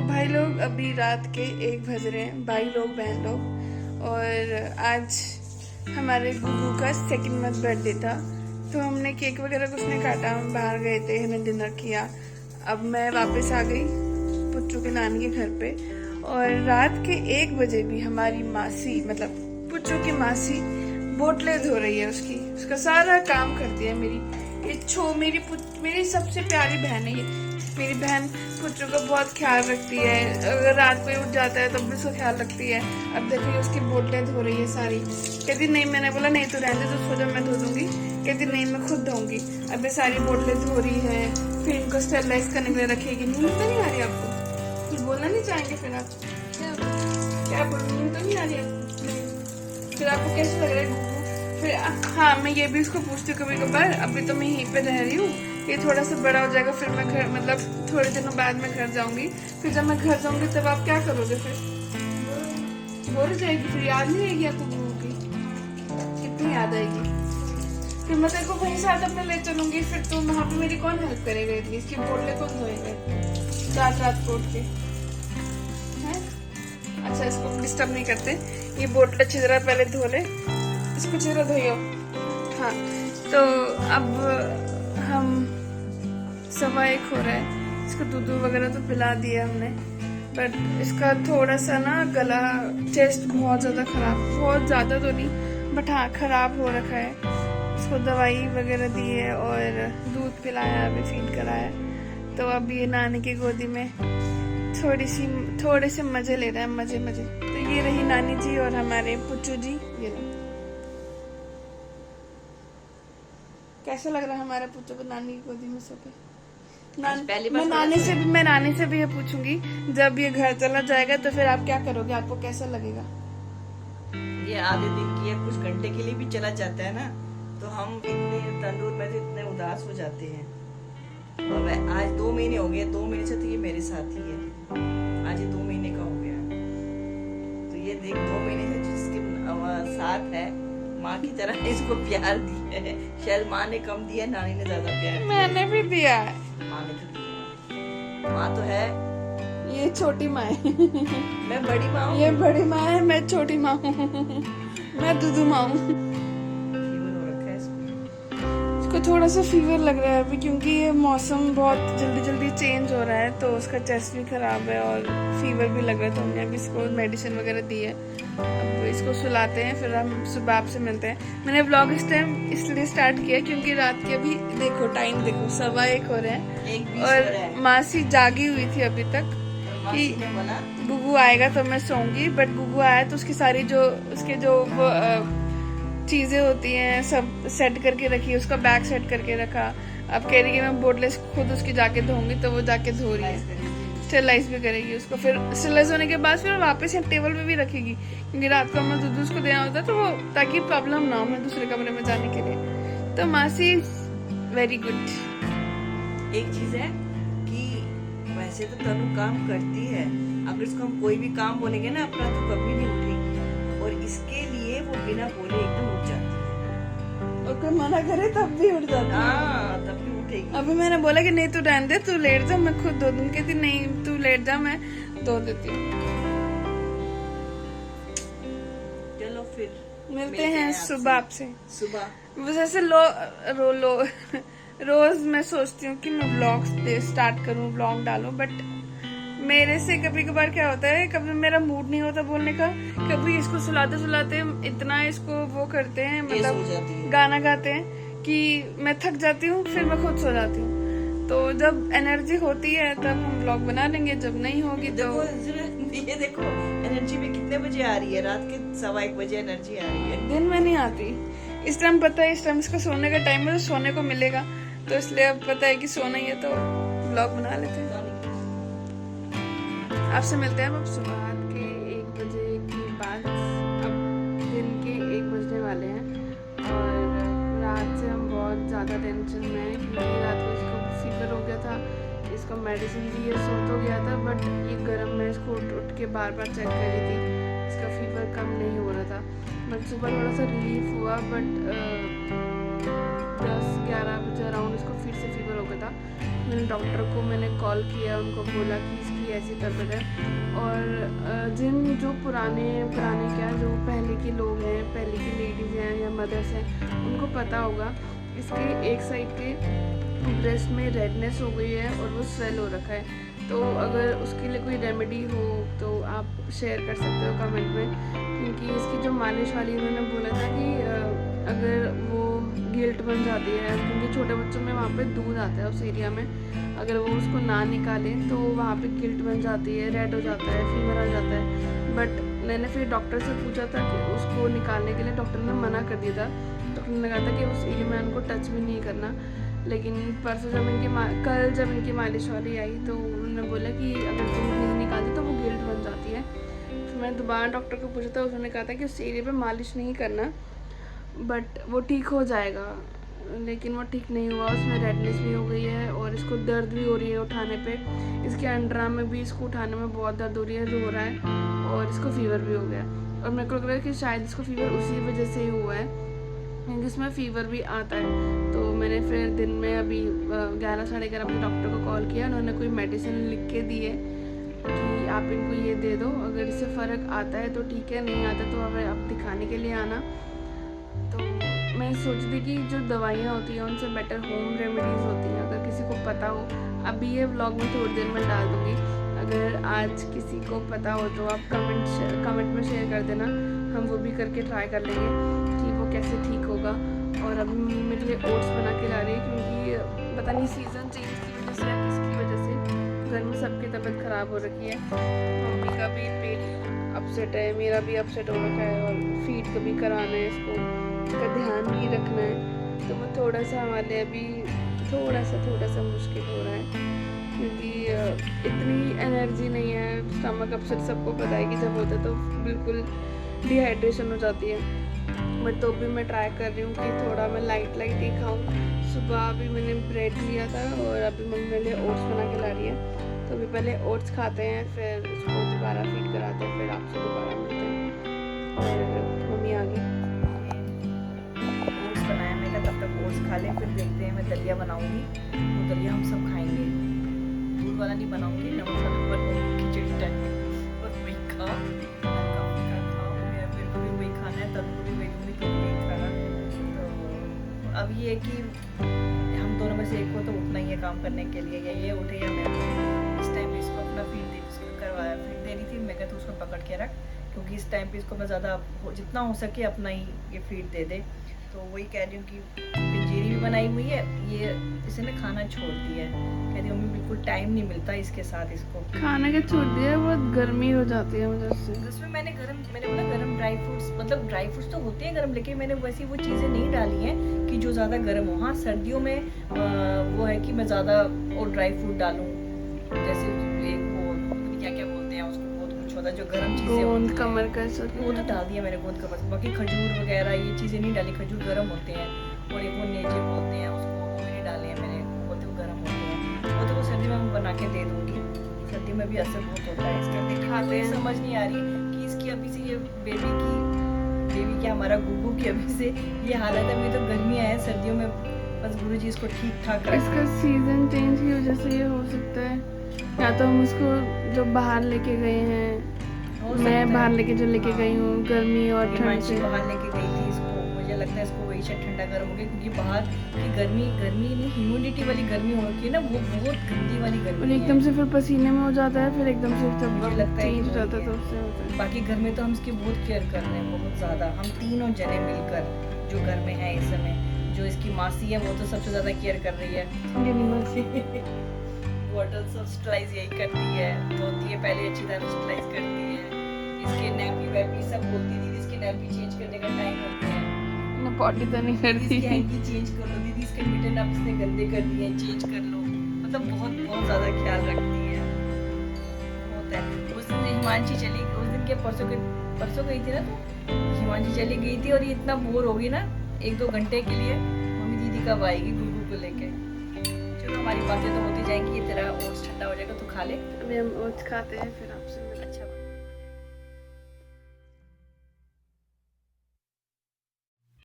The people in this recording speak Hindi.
भाई लोग अभी रात के 1 बज रहे हैं, भाई लोग बहन लोग। और आज हमारे गुगू का 2nd मंथ बर्थडे था, तो हमने केक वगैरह कुछ नहीं काटा, हम बाहर गए थे, हमने डिनर किया। अब मैं वापस आ गई पुच्चू के नानी के घर पे, और रात के 1 बजे भी हमारी मासी, मतलब पुच्चू की मासी बोतलें धो रही है। उसका सारा काम करती है। मेरी सबसे प्यारी बहन है ये। मेरी बहन पुच्चू का बहुत ख्याल रखती है, अगर रात को ही उठ जाता है तब भी उसका ख्याल रखती है। अब देखिए उसकी बोतलें धो रही है सारी। कहती नहीं, मैंने बोला नहीं तो रहने दो, सो जाओ, मैं धो दूंगी। कहती नहीं, मैं खुद धोऊंगी। अब ये सारी बोतलें धो रही है, फिर इनको स्टेरलाइज करने के लिए रखेगी। नींद तो नहीं आ रही आपको? कुछ बोलना नहीं चाहेंगे फिर आप? क्या बोलूँ, नींद तो नहीं आ रही आपको? फिर आपको कैसे लग रहा है? फिर हाँ, मैं ये भी उसको पूछती हूँ कभी कभार। अभी तो मैं यहीं पे रह रही हूँ, ये थोड़ा सा बड़ा हो जाएगा, फिर मैं घर, मतलब थोड़े दिनों बाद मैं घर जाऊंगी। फिर जब मैं घर जाऊंगी तब आप क्या करोगे? फिर बोर जाएगी, फिर याद नहीं आएगी आपको गुरु की? कितनी याद आएगी। फिर मैं तेरे को वहीं साथ अपने ले चलूंगी, फिर तुम वहाँ पे मेरी कौन हेल्प करेगा? इतनी इसकी बोतलें कौन धोएंगे रात को उठ के? अच्छा, इसको डिस्टर्ब नहीं करते। ये बोतल अच्छी तरह पहले धो ले, इसको चेहरा धोइयो। हाँ, तो अब हम 1:15 हो रहा है। इसको दूध वगैरह तो पिला दिया हमने, बट इसका थोड़ा सा ना गला, चेस्ट बहुत ज़्यादा खराब, बहुत ज़्यादा तो नहीं बट हाँ खराब हो रखा है। इसको दवाई वगैरह दी है और दूध पिलाया, अभी फीड कराया। तो अब ये नानी की गोदी में थोड़े से मजे ले रहे हैं, मजे। तो ये रही नानी जी और हमारे पुच्चू जी। ये लो, कैसा लग रहा है हमारे पुच्चू को नानी की गोदी में सो के? मैं नानी से भी ये पूछूंगी, जब ये घर चला जाएगा तो फिर आप क्या करोगे? आपको कैसा लगेगा? ये आधे दिन की या कुछ घंटे के लिए भी चला जाता है ना, तो हम इतने तंदूर में इतने उदास हो जाते हैं। और आज 2 महीने हो गए, 2 महीने से तो ये मेरे साथ ही है। आज ये 2 महीने का हो गया, तो ये देख 2 महीने से जिसके साथ है, माँ की तरह इसको प्यार दिया है। शायद माँ ने कम दिया, नानी ने ज्यादा प्यार। मैंने भी दिया है। माँ ने तो दिया, माँ तो है। ये छोटी माँ है। मैं बड़ी माँ हूँ। ये बड़ी माँ है, मैं छोटी माँ हूँ। मैं दूधू माँ हूँ। इसको थोड़ा सा फीवर लग रहा है अभी, क्योंकि ये मौसम बहुत जल्दी चेंज हो रहा है, तो उसका चेस्ट भी खराब है और फीवर भी लग रहा है। तो हमने अभी इसको मेडिसिन वगैरह दी है। अब इसको सुलाते हैं, फिर हम सुबह आपसे मिलते हैं। मैंने व्लॉग इस टाइम इसलिए स्टार्ट किया क्योंकि रात के अभी देखो, टाइम देखो, 1:15 हो रहे हैं और मासी जागी हुई थी अभी तक कि गुगू आएगा तो मैं सोऊंगी। बट गुगू आया तो उसकी सारी उसके वो चीजें होती हैं सब सेट करके रखी, उसका बैग सेट करके रखा। अब कह रही है मैं बोतलें खुद उसकी जाके धोऊंगी, तो वो जाके धो रही है, स्टेरलाइज भी करेगी उसको। फिर स्टेरलाइज होने के बाद फिर वापस टेबल पे भी रखेगी, क्योंकि रात को हमें दूध उसको देना होता है, तो वो ताकि प्रॉब्लम ना हो हमें दूसरे कमरे में जाने के लिए। तो मासी वेरी गुड। एक चीज है कि वैसे तो तनु काम करती है, अगर इसको हम कोई भी काम बोलेंगे ना अपना, तो कभी नहीं उठेगी। और इसके लिए वो बिना बोले एकदम उठ जाती है, और कोई मना करे तब भी उठ जाती है। हाँ, तब भी उठेगी। अभी मैंने बोला कि नहीं तू रहने दे, तू लेट जा, मैं खुद धो दूंगी। कहती नहीं, तू लेट जा, मैं धो देती हूँ। चलो फिर मिलते हैं सुबह आपसे। सुबह वैसे रोज मैं सोचती हूँ कि मैं व्लॉग स्टार्ट करूँ, व्लॉग डालूं, बट मेरे से कभी कभार क्या होता है, कभी मेरा मूड नहीं होता बोलने का, कभी इसको सुलाते इतना इसको वो करते हैं, मतलब गाना गाते हैं कि मैं थक जाती हूँ, फिर मैं खुद सो जाती हूँ। तो जब एनर्जी होती है तब हम व्लॉग बना लेंगे, जब नहीं होगी तो ये देखो एनर्जी भी कितने बजे आ रही है, रात के 1:15 बजे एनर्जी आ रही है। दिन में नहीं आती। इस टाइम पता है, इस टाइम इसका सोने का टाइम है, तो सोने को मिलेगा, तो इसलिए अब पता है कि सोना ही है, तो व्लॉग बना लेते हैं। आपसे मिलते हैं अब सुबह के 1 बजे के बाद। अब दिन के 1 बजने वाले हैं और रात से हम बहुत ज़्यादा टेंशन में हैं, क्योंकि रात को इसको फीवर हो गया था। इसको मेडिसिन दी है, सो तो गया था, बट ये गर्म में इसको उठ के बार चेक कर रही थी, इसका फीवर कम नहीं हो रहा था। बट सुबह थोड़ा सा रिलीफ हुआ, बट 10-11 बजे अराउंड इसको फिर से फीवर हो गया था। मैंने डॉक्टर को कॉल किया, उनको बोला कि इसकी ऐसी तबीयत है। और जो पुराने क्या जो पहले के लोग हैं, पहले की लेडीज़ हैं या मदर्स हैं, उनको पता होगा इसके एक साइड के ब्रेस्ट में रेडनेस हो गई है और वो स्वेल हो रखा है। तो अगर उसके लिए कोई रेमेडी हो तो आप शेयर कर सकते हो कमेंट में, क्योंकि इसकी जो मालिश वाली उन्होंने बोला था कि अगर वो गिल्ट बन जाती है, क्योंकि छोटे बच्चों में वहाँ पे दूध आता है उस एरिया में, अगर वो उसको ना निकालें तो वहाँ पे गिल्ट बन जाती है, रेड हो जाता है, फीवर आ जाता है। बट मैंने फिर डॉक्टर से पूछा था कि उसको निकालने के लिए डॉक्टर ने मना कर दिया था। डॉक्टर ने कहा था कि उस एरिया में उनको टच भी नहीं करना। लेकिन परसों कल जब इनकी मालिश वाली आई तो उन्होंने बोला कि अगर दूध नहीं निकालती तो वो गिल्ट बन जाती है। फिर मैंने दोबारा डॉक्टर को पूछा था, उन्होंने कहा था कि उस एरिया पे मालिश नहीं करना, बट वो ठीक हो जाएगा। लेकिन वो ठीक नहीं हुआ, उसमें रेडनेस भी हो गई है और इसको दर्द भी हो रही है उठाने पे। इसके अंडरा में भी इसको उठाने में बहुत दर्द हो रही है, रो रहा है और इसको फीवर भी हो गया। और मेरे को लग रहा है कि शायद इसको फीवर उसी वजह से ही हुआ है, क्योंकि इसमें फ़ीवर भी आता है। तो मैंने फिर दिन में अभी 11 साढ़े 11 बजे डॉक्टर को कॉल किया। उन्होंने कोई मेडिसिन लिख के दी है कि आप इनको ये दे दो, अगर इससे फ़र्क आता है तो ठीक है, नहीं आता तो हमें आप दिखाने के लिए आना। तो मैं सोच रही कि जो दवाइयाँ होती हैं उनसे बेटर होम रेमेडीज़ होती हैं, अगर किसी को पता हो। अभी ये व्लॉग में थोड़ी देर में डाल दूँगी, अगर आज किसी को पता हो तो आप कमेंट में शेयर कर देना, हम वो भी करके ट्राई कर लेंगे कि वो कैसे ठीक होगा। और अभी मम्मी मेरे लिए ओट्स बना के ला रही है, क्योंकि पता नहीं सीज़न चेंज की वजह से या किसकी वजह से घर में सबकी तबीयत ख़राब हो रखी है। मम्मी का भी पेट अपसेट है, मेरा भी अपसेट हो रखा है, और फीड कभी कराना है, इसको इसका ध्यान भी रखना है। तो वो थोड़ा सा हमारे लिए अभी थोड़ा सा मुश्किल हो रहा है, क्योंकि इतनी एनर्जी नहीं है। स्टमक अपसेट सबको पता है कि जब होता है तो बिल्कुल डिहाइड्रेशन हो जाती है। बट तो भी मैं ट्राई कर रही हूँ कि थोड़ा मैं लाइट ही खाऊँ। सुबह अभी मैंने ब्रेड लिया था और अभी मम्मी मेरे लिए ओट्स बना के ला रही है। तो अभी पहले ओट्स खाते हैं, फिर उसको दोबारा फीड कराते हैं, फिर आपसे दोबारा मिलते हैं। और मम्मी आ गई। ओट्स बनाया मैंने, तब तक ओट्स खा लें, फिर देखते हैं। मैं दलिया बनाऊँगी, वो दलिया हम सब खाएँगे। दूध वाला नहीं बनाऊँगी, नमक वाला बनाऊँगी, खिचड़ी टाइप। और वही खाओ, तंदूरी वेगूरी तो नहीं खाना। तो अब ये कि हम दोनों में से एक को तो उठना ही है काम करने के लिए, या ये उठे या मैं। इस टाइम पे इसको अपना फीड दे रही थी, मैं कहती उसको पकड़ के रख, क्योंकि इस टाइम पे इसको मैं ज़्यादा जितना हो सके अपना ही ये फीड दे दे। तो वही कह रही हूँ कि पिंजीरी भी बनाई हुई है, ये इसे ना खाना छोड़ दिया है। कहती मम्मी बिल्कुल टाइम नहीं मिलता इसके साथ, इसको खाना क्या छोड़ दिया, बहुत गर्मी हो जाती है मुझे उससे। उसमें मैंने बोला गरम ड्राई फ्रूट्स, मतलब ड्राई फ्रूट्स तो होते हैं गरम, लेकिन मैंने वैसी वो चीज़ें नहीं डाली हैं कि जो ज़्यादा गर्म हो। हाँ, सर्दियों में वो है कि मैं ज़्यादा और ड्राई फ्रूट डालूँ, जैसे एक वो क्या बोलते हैं उसको, बहुत कुछ होता है जो गर्म चीज़ें, गोंद कमर का वो तो डाल दिया मैंने, गोंद कमर। बाकी खजूर वगैरह ये चीज़ें नहीं डाली, खजूर गर्म होते हैं। और एक वो नेजे बोलते हैं उसको, वो भी नहीं डाले हैं मैंने, वो तो गर्म होते हैं। वो तो वो सर्दी में मैं बना के दे दूँगी, सर्दी में भी असर बहुत होता है इसका। दिखाते हैं, समझ नहीं आ रही कि इसकी अभी से ये बेबी क्या हमारा गुगू की अभी से ये हालत है। अभी तो गर्मियाँ हैं, सर्दियों में बस गुरु जी इसको ठीक ठाक रखें। इसका सीजन चेंज की वजह से ये हो सकता है, या तो हम उसको जो बाहर लेके गए हैं, मैं बाहर लेके गई हूँ गर्मी और ठंड से। बाहर लेके गई थी इसको, मुझे लगता है इसको वही शायद ठंडा गर्म हो गया, क्योंकि बाहर की गर्मी नहीं, ह्यूमिडिटी वाली गर्मी हो रखी है ना, वो बहुत गंदी वाली गर्मी और है। एकदम से फिर पसीने में हो जाता है, फिर एकदम से जब मुझे लगता है चेंज हो कि जाता है तो उससे होता है। बाकी घर में तो हम इसकी बहुत केयर कर रहे हैं, बहुत ज़्यादा। हम तीनों जने मिलकर जो घर में है इस समय, जो इसकी मासी है वो तो सबसे ज़्यादा केयर कर रही है। बॉटल सब स्टरलाइज यही करती है, धोती है पहले अच्छी तरह स्टरलाइज करती है। इसके नैपी वैपी सब बोलती है, दीदी इसके नैपी चेंज करने का टाइम हो गया है, ना पॉटी तो नहीं करती, इसकी हैंकी चेंज कर लो, दीदी इसके मिटन आप इसने गंदे कर दिए हैं, चेंज कर लो। मतलब बहुत ज़्यादा ख्याल रखती है, होता है। उस दिन हिमांशी चली, उस दिन के परसों गई थी ना, तो हिमांशी चली गई थी और ये इतना बोर होगी ना 1-2 घंटे के लिए, मम्मी दीदी कब आएगी गुगू को लेके। चलो हमारी बातें तो होती जाएंगी, ये तेरा ओट्स ठंडा हो जाएगा तो खा ले। अभी हम ओट्स खाते हैं, फिर आपसे